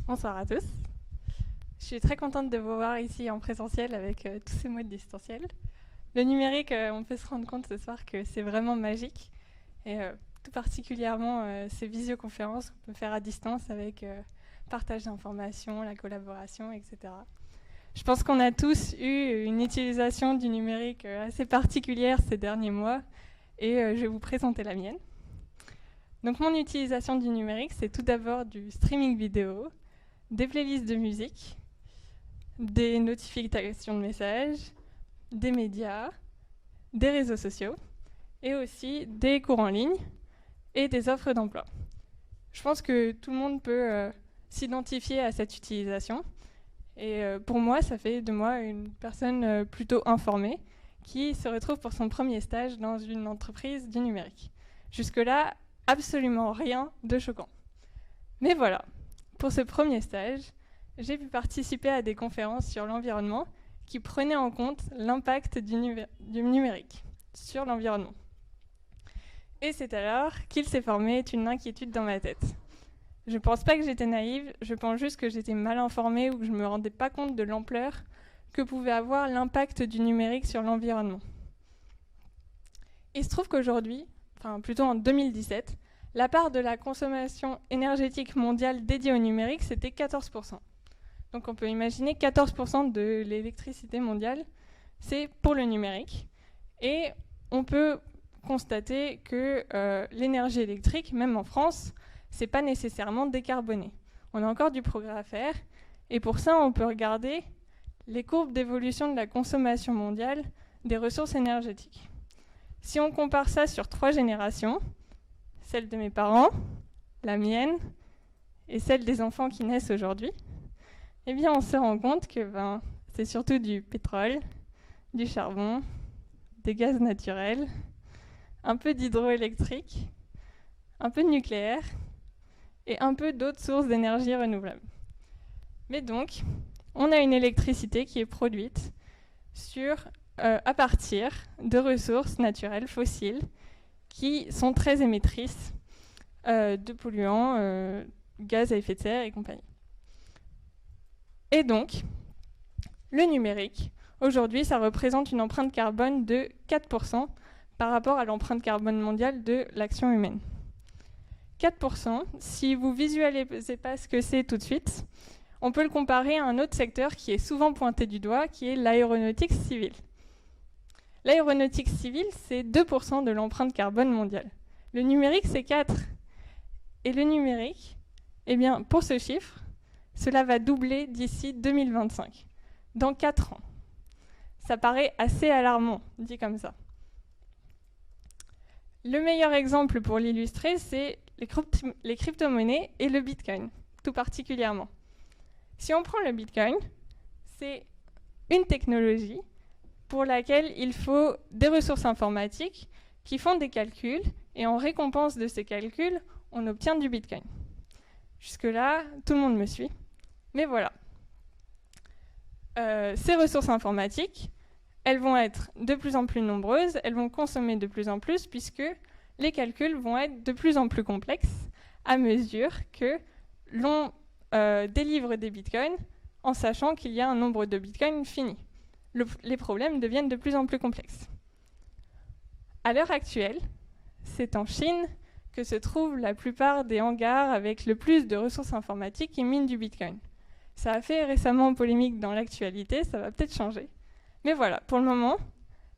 Bonsoir à tous. Je suis très contente de vous voir ici en présentiel avec tous ces modes distanciels. Le numérique, on peut se rendre compte ce soir que c'est vraiment magique. Et tout particulièrement ces visioconférences qu'on peut faire à distance avec partage d'informations, la collaboration, etc. Je pense qu'on a tous eu une utilisation du numérique assez particulière ces derniers mois et je vais vous présenter la mienne. Donc mon utilisation du numérique, c'est tout d'abord du streaming vidéo, des playlists de musique, des notifications de messages, des médias, des réseaux sociaux et aussi des cours en ligne et des offres d'emploi. Je pense que tout le monde peut s'identifier à cette utilisation et pour moi, ça fait de moi une personne plutôt informée qui se retrouve pour son premier stage dans une entreprise du numérique. Jusque-là, absolument rien de choquant. Mais voilà, pour ce premier stage, j'ai pu participer à des conférences sur l'environnement qui prenaient en compte l'impact du numérique sur l'environnement. Et c'est alors qu'il s'est formé une inquiétude dans ma tête. Je ne pense pas que j'étais naïve, je pense juste que j'étais mal informée ou que je ne me rendais pas compte de l'ampleur que pouvait avoir l'impact du numérique sur l'environnement. Il se trouve qu'aujourd'hui, enfin plutôt en 2017, la part de la consommation énergétique mondiale dédiée au numérique, c'était 14%. Donc on peut imaginer 14% de l'électricité mondiale, c'est pour le numérique. Et on peut constater que l'énergie électrique, même en France, c'est pas nécessairement décarboné. On a encore du progrès à faire. Et pour ça, on peut regarder les courbes d'évolution de la consommation mondiale des ressources énergétiques. Si on compare ça sur 3 générations, celle de mes parents, la mienne et celle des enfants qui naissent aujourd'hui, eh bien on se rend compte que c'est surtout du pétrole, du charbon, des gaz naturels, un peu d'hydroélectrique, un peu de nucléaire et un peu d'autres sources d'énergie renouvelable. Mais donc, on a une électricité qui est produite à partir de ressources naturelles fossiles qui sont très émettrices de polluants, gaz à effet de serre et compagnie. Et donc, le numérique, aujourd'hui, ça représente une empreinte carbone de 4% par rapport à l'empreinte carbone mondiale de l'action humaine. 4%, si vous visualisez pas ce que c'est tout de suite, on peut le comparer à un autre secteur qui est souvent pointé du doigt, qui est l'aéronautique civile. L'aéronautique civile, c'est 2% de l'empreinte carbone mondiale. Le numérique, c'est 4%. Et le numérique, eh bien, pour ce chiffre, cela va doubler d'ici 2025, dans 4 ans. Ça paraît assez alarmant, dit comme ça. Le meilleur exemple pour l'illustrer, c'est les crypto-monnaies et le Bitcoin, tout particulièrement. Si on prend le Bitcoin, c'est une technologie pour laquelle il faut des ressources informatiques qui font des calculs, et en récompense de ces calculs, on obtient du Bitcoin. Jusque-là, tout le monde me suit. Mais voilà. Ces ressources informatiques, elles vont être de plus en plus nombreuses, elles vont consommer de plus en plus, puisque les calculs vont être de plus en plus complexes à mesure que l'on délivre des bitcoins en sachant qu'il y a un nombre de bitcoins fini. Les problèmes deviennent de plus en plus complexes. À l'heure actuelle, c'est en Chine que se trouvent la plupart des hangars avec le plus de ressources informatiques qui minent du bitcoin. Ça a fait récemment polémique dans l'actualité, ça va peut-être changer. Mais voilà, pour le moment,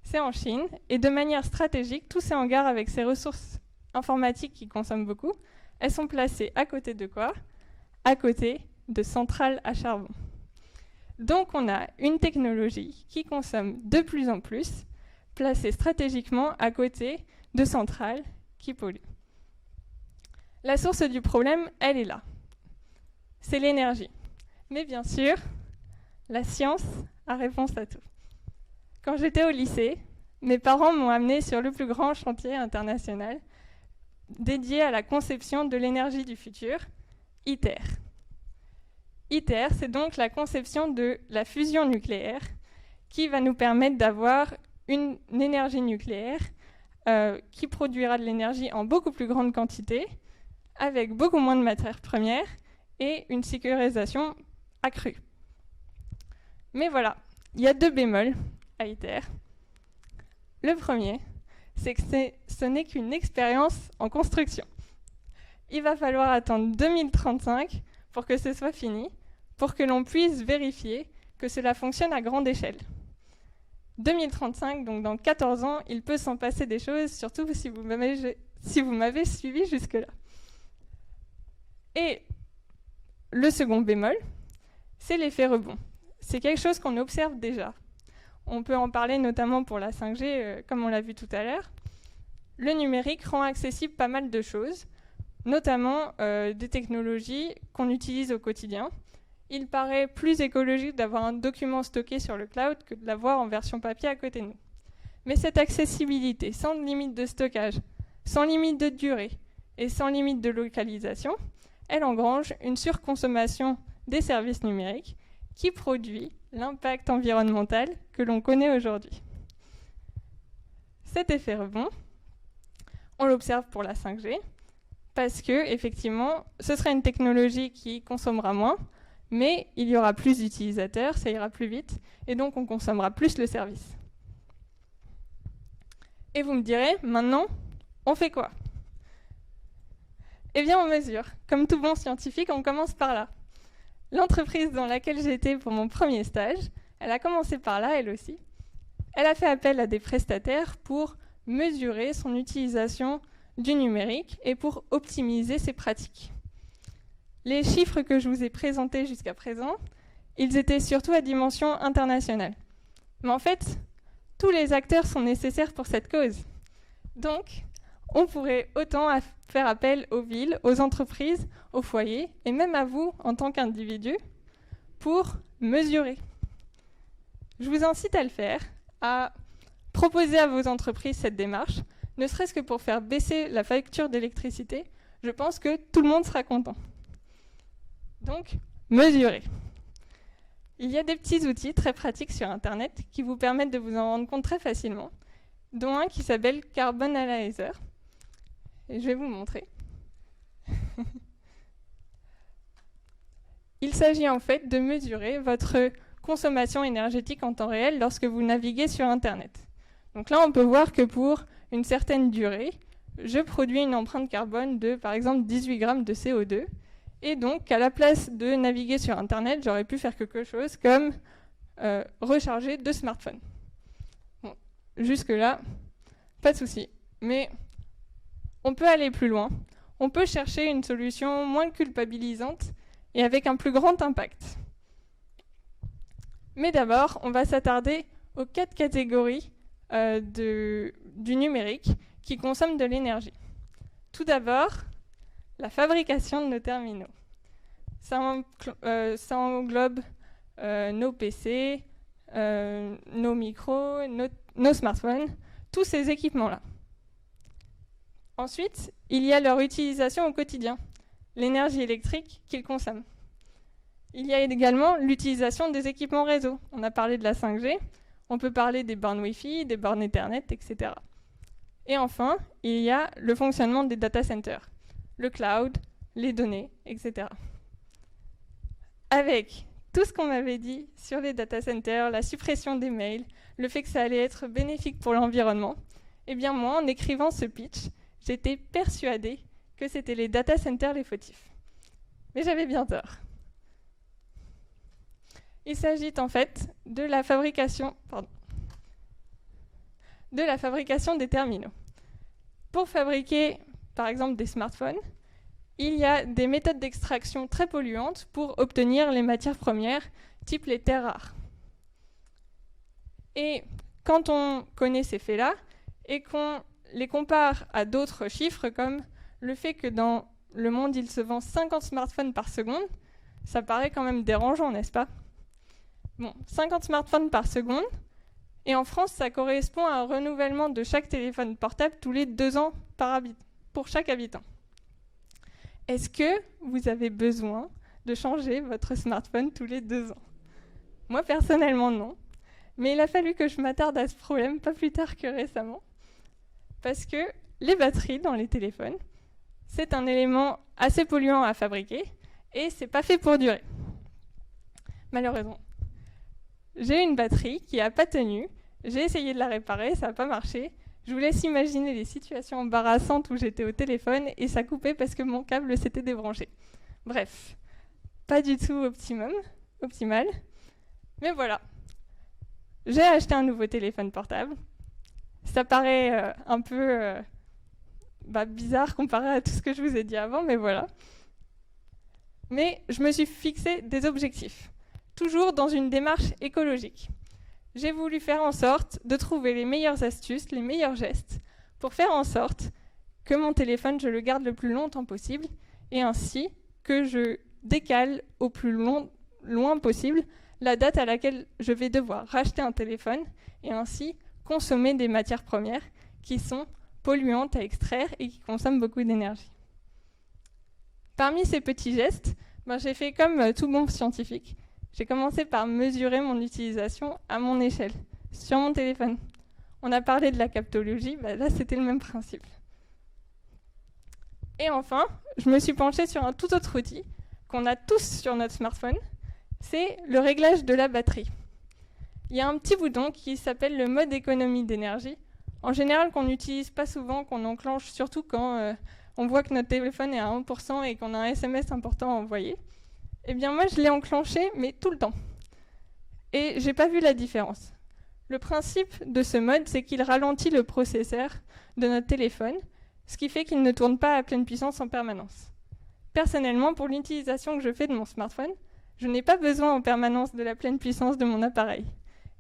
c'est en Chine, et de manière stratégique, tous ces hangars avec ces ressources informatiques qui consomment beaucoup, elles sont placées à côté de quoi ? À côté de centrales à charbon. Donc on a une technologie qui consomme de plus en plus, placée stratégiquement à côté de centrales qui polluent. La source du problème, elle est là. C'est l'énergie. Mais bien sûr, la science a réponse à tout. Quand j'étais au lycée, mes parents m'ont amené sur le plus grand chantier international dédié à la conception de l'énergie du futur, ITER. ITER, c'est donc la conception de la fusion nucléaire qui va nous permettre d'avoir une énergie nucléaire qui produira de l'énergie en beaucoup plus grande quantité, avec beaucoup moins de matières premières et une sécurisation accrue. Mais voilà, il y a 2 bémols à ITER. Le premier, c'est que ce n'est qu'une expérience en construction. Il va falloir attendre 2035 pour que ce soit fini, pour que l'on puisse vérifier que cela fonctionne à grande échelle. 2035, donc dans 14 ans, il peut s'en passer des choses, surtout si vous m'avez suivi jusque-là. Et le second bémol, c'est l'effet rebond. C'est quelque chose qu'on observe déjà. On peut en parler notamment pour la 5G, comme on l'a vu tout à l'heure. Le numérique rend accessible pas mal de choses, notamment des technologies qu'on utilise au quotidien. Il paraît plus écologique d'avoir un document stocké sur le cloud que de l'avoir en version papier à côté de nous. Mais cette accessibilité, sans limite de stockage, sans limite de durée et sans limite de localisation, elle engrange une surconsommation des services numériques qui produit l'impact environnemental que l'on connaît aujourd'hui. Cet effet rebond, on l'observe pour la 5G, parce que, effectivement, ce sera une technologie qui consommera moins, mais il y aura plus d'utilisateurs, ça ira plus vite, et donc on consommera plus le service. Et vous me direz, maintenant, on fait quoi? Eh bien, on mesure. Comme tout bon scientifique, on commence par là. L'entreprise dans laquelle j'étais pour mon premier stage, elle a commencé par là, elle aussi. Elle a fait appel à des prestataires pour mesurer son utilisation du numérique et pour optimiser ses pratiques. Les chiffres que je vous ai présentés jusqu'à présent, ils étaient surtout à dimension internationale. Mais en fait, tous les acteurs sont nécessaires pour cette cause. Donc, on pourrait autant faire appel aux villes, aux entreprises, aux foyers, et même à vous en tant qu'individu, pour mesurer. Je vous incite à le faire, à proposer à vos entreprises cette démarche, ne serait-ce que pour faire baisser la facture d'électricité. Je pense que tout le monde sera content. Donc, mesurer. Il y a des petits outils très pratiques sur Internet qui vous permettent de vous en rendre compte très facilement, dont un qui s'appelle Carbon Analyzer. Et je vais vous montrer. Il s'agit en fait de mesurer votre consommation énergétique en temps réel lorsque vous naviguez sur Internet. Donc là, on peut voir que pour une certaine durée, je produis une empreinte carbone de, par exemple, 18 grammes de CO2. Et donc, à la place de naviguer sur Internet, j'aurais pu faire quelque chose comme recharger 2 smartphones. Bon, jusque-là, pas de souci. Mais on peut aller plus loin. On peut chercher une solution moins culpabilisante et avec un plus grand impact. Mais d'abord, on va s'attarder aux 4 catégories du numérique qui consomment de l'énergie. Tout d'abord, la fabrication de nos terminaux. Ça englobe nos PC, nos micros, nos smartphones, tous ces équipements-là. Ensuite, il y a leur utilisation au quotidien, l'énergie électrique qu'ils consomment. Il y a également l'utilisation des équipements réseau. On a parlé de la 5G, on peut parler des bornes Wi-Fi, des bornes Ethernet, etc. Et enfin, il y a le fonctionnement des data centers, le cloud, les données, etc. Avec tout ce qu'on m'avait dit sur les data centers, la suppression des mails, le fait que ça allait être bénéfique pour l'environnement, eh bien moi, en écrivant ce pitch, j'étais persuadée que c'était les data centers les fautifs. Mais j'avais bien tort. Il s'agit en fait de la fabrication des terminaux. Pour fabriquer, par exemple, des smartphones, il y a des méthodes d'extraction très polluantes pour obtenir les matières premières, type les terres rares. Et quand on connaît ces faits-là, et qu'on les compare à d'autres chiffres, comme le fait que dans le monde, il se vend 50 smartphones par seconde, ça paraît quand même dérangeant, n'est-ce pas? Bon, 50 smartphones par seconde, et en France, ça correspond à un renouvellement de chaque téléphone portable tous les 2 ans pour chaque habitant. Est-ce que vous avez besoin de changer votre smartphone tous les 2 ans? Moi, personnellement, non. Mais il a fallu que je m'attarde à ce problème pas plus tard que récemment. Parce que les batteries dans les téléphones, c'est un élément assez polluant à fabriquer. Et c'est pas fait pour durer, malheureusement. J'ai une batterie qui n'a pas tenu, j'ai essayé de la réparer, ça n'a pas marché. Je vous laisse imaginer les situations embarrassantes où j'étais au téléphone et ça coupait parce que mon câble s'était débranché. Bref, pas du tout optimal. Mais voilà, j'ai acheté un nouveau téléphone portable. Ça paraît un peu bizarre comparé à tout ce que je vous ai dit avant, mais voilà. Mais je me suis fixé des objectifs, toujours dans une démarche écologique. J'ai voulu faire en sorte de trouver les meilleures astuces, les meilleurs gestes, pour faire en sorte que mon téléphone, je le garde le plus longtemps possible, et ainsi que je décale au plus loin possible la date à laquelle je vais devoir racheter un téléphone, et ainsi consommer des matières premières qui sont polluantes à extraire et qui consomment beaucoup d'énergie. Parmi ces petits gestes, j'ai fait comme tout bon scientifique. J'ai commencé par mesurer mon utilisation à mon échelle, sur mon téléphone. On a parlé de la captologie, là c'était le même principe. Et enfin, je me suis penchée sur un tout autre outil qu'on a tous sur notre smartphone, c'est le réglage de la batterie. Il y a un petit bouton qui s'appelle le mode économie d'énergie, en général qu'on n'utilise pas souvent, qu'on enclenche surtout quand on voit que notre téléphone est à 1% et qu'on a un SMS important à envoyer. Eh bien moi je l'ai enclenché, mais tout le temps. Et j'ai pas vu la différence. Le principe de ce mode, c'est qu'il ralentit le processeur de notre téléphone, ce qui fait qu'il ne tourne pas à pleine puissance en permanence. Personnellement, pour l'utilisation que je fais de mon smartphone, je n'ai pas besoin en permanence de la pleine puissance de mon appareil.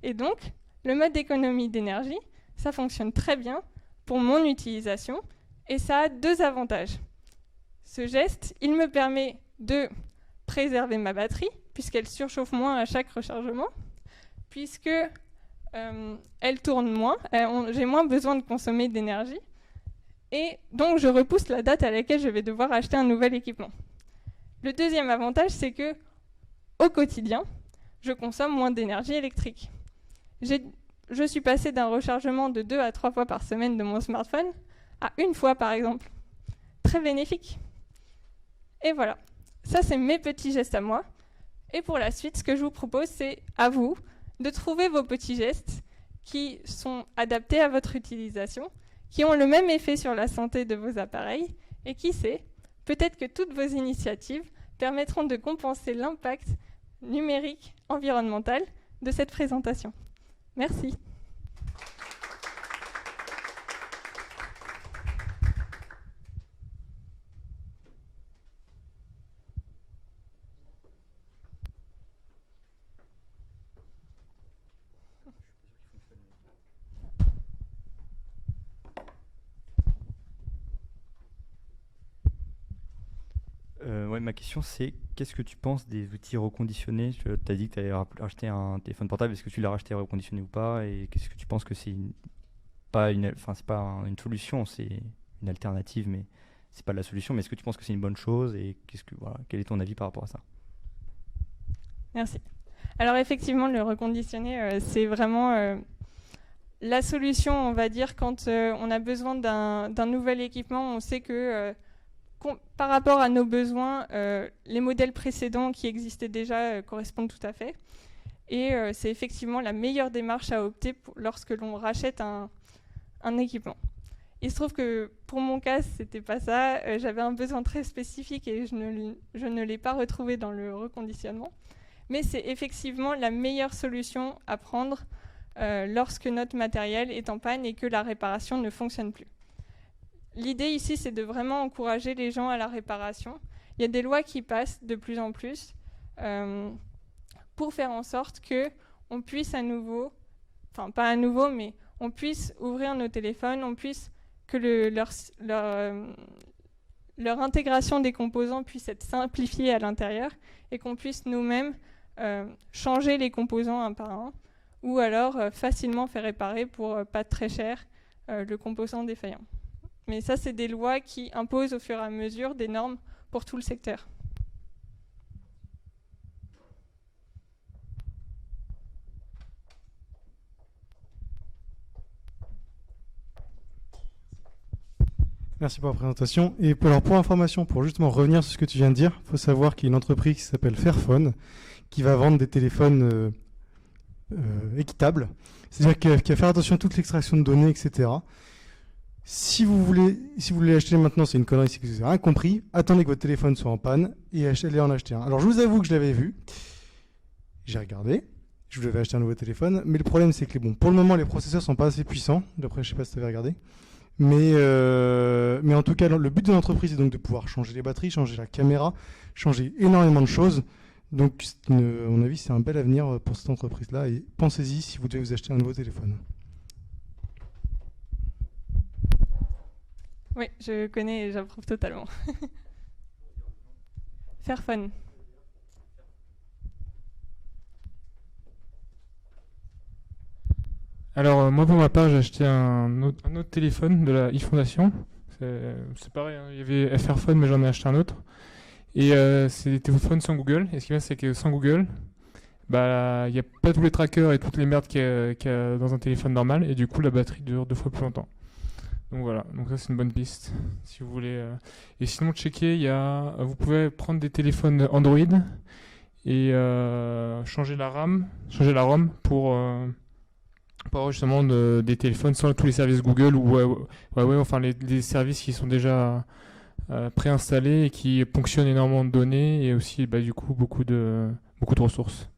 Et donc, le mode d'économie d'énergie, ça fonctionne très bien pour mon utilisation et ça a deux avantages. Ce geste, il me permet de préserver ma batterie, puisqu'elle surchauffe moins à chaque rechargement, puisque elle tourne moins, j'ai moins besoin de consommer d'énergie, et donc je repousse la date à laquelle je vais devoir acheter un nouvel équipement. Le deuxième avantage, c'est que au quotidien, je consomme moins d'énergie électrique. Je suis passée d'un rechargement de 2 à 3 fois par semaine de mon smartphone à 1 fois par exemple. Très bénéfique. Et voilà, ça c'est mes petits gestes à moi. Et pour la suite, ce que je vous propose, c'est à vous de trouver vos petits gestes qui sont adaptés à votre utilisation, qui ont le même effet sur la santé de vos appareils, et qui sait, peut-être que toutes vos initiatives permettront de compenser l'impact numérique environnemental de cette présentation. Merci. Ouais, ma question c'est qu'est-ce que tu penses des outils reconditionnés? Tu as dit que tu allais acheter un téléphone portable, est-ce que tu l'as racheté reconditionné ou pas? Et qu'est-ce que tu penses que c'est c'est pas une solution, c'est une alternative, mais c'est pas la solution. Mais est-ce que tu penses que c'est une bonne chose? Et quel est ton avis par rapport à ça? Merci. Alors effectivement, le reconditionné, c'est vraiment la solution, on va dire, quand on a besoin d'un nouvel équipement. On sait que par rapport à nos besoins, les modèles précédents qui existaient déjà correspondent tout à fait. Et c'est effectivement la meilleure démarche à opter lorsque l'on rachète un équipement. Il se trouve que pour mon cas, c'était pas ça. J'avais un besoin très spécifique et je ne l'ai pas retrouvé dans le reconditionnement. Mais c'est effectivement la meilleure solution à prendre lorsque notre matériel est en panne et que la réparation ne fonctionne plus. L'idée ici, c'est de vraiment encourager les gens à la réparation. Il y a des lois qui passent de plus en plus pour faire en sorte qu'on puisse à nouveau, enfin pas à nouveau, mais on puisse ouvrir nos téléphones, que leur intégration des composants puisse être simplifiée à l'intérieur et qu'on puisse nous-mêmes changer les composants un par un ou alors facilement faire réparer pour pas très cher le composant défaillant. Mais ça, c'est des lois qui imposent au fur et à mesure des normes pour tout le secteur. Merci pour la présentation. Et pour information, pour justement revenir sur ce que tu viens de dire, il faut savoir qu'il y a une entreprise qui s'appelle Fairphone qui va vendre des téléphones équitables. C'est-à-dire qu'il va faire attention à toute l'extraction de données, etc. Si vous voulez l'acheter maintenant, c'est une connerie, c'est que vous n'avez rien compris. Attendez que votre téléphone soit en panne et allez en acheter un. Alors je vous avoue que je l'avais vu. J'ai regardé. Je devais acheter un nouveau téléphone. Mais le problème, c'est que pour le moment, les processeurs sont pas assez puissants. D'après, je sais pas si tu avais regardé. Mais en tout cas, le but de l'entreprise est donc de pouvoir changer les batteries, changer la caméra, changer énormément de choses. Donc, à mon avis, c'est un bel avenir pour cette entreprise-là. Et pensez-y si vous devez vous acheter un nouveau téléphone. Oui, je connais et j'approuve totalement. Fairphone. Alors, moi, pour ma part, j'ai acheté un autre téléphone de la e-Fondation. C'est pareil, hein, il y avait Fairphone, mais j'en ai acheté un autre. Et c'est des téléphones sans Google. Et ce qui est bien, c'est que sans Google, bah, il n'y a pas tous les trackers et toutes les merdes qu'il y a dans un téléphone normal. Et du coup, la batterie dure 2 fois plus longtemps. Donc voilà, donc ça c'est une bonne piste si vous voulez. Et sinon, checker, vous pouvez prendre des téléphones Android et changer la ROM pour avoir justement des téléphones sans tous les services Google ou enfin les services qui sont déjà préinstallés et qui ponctionnent énormément de données et aussi du coup beaucoup de ressources.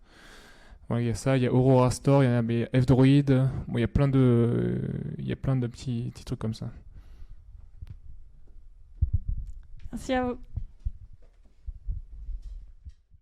Ouais, il y a ça, il y a Aurora Store, il y en a F-Droid, bon, il y a plein de petits trucs comme ça. Merci à vous.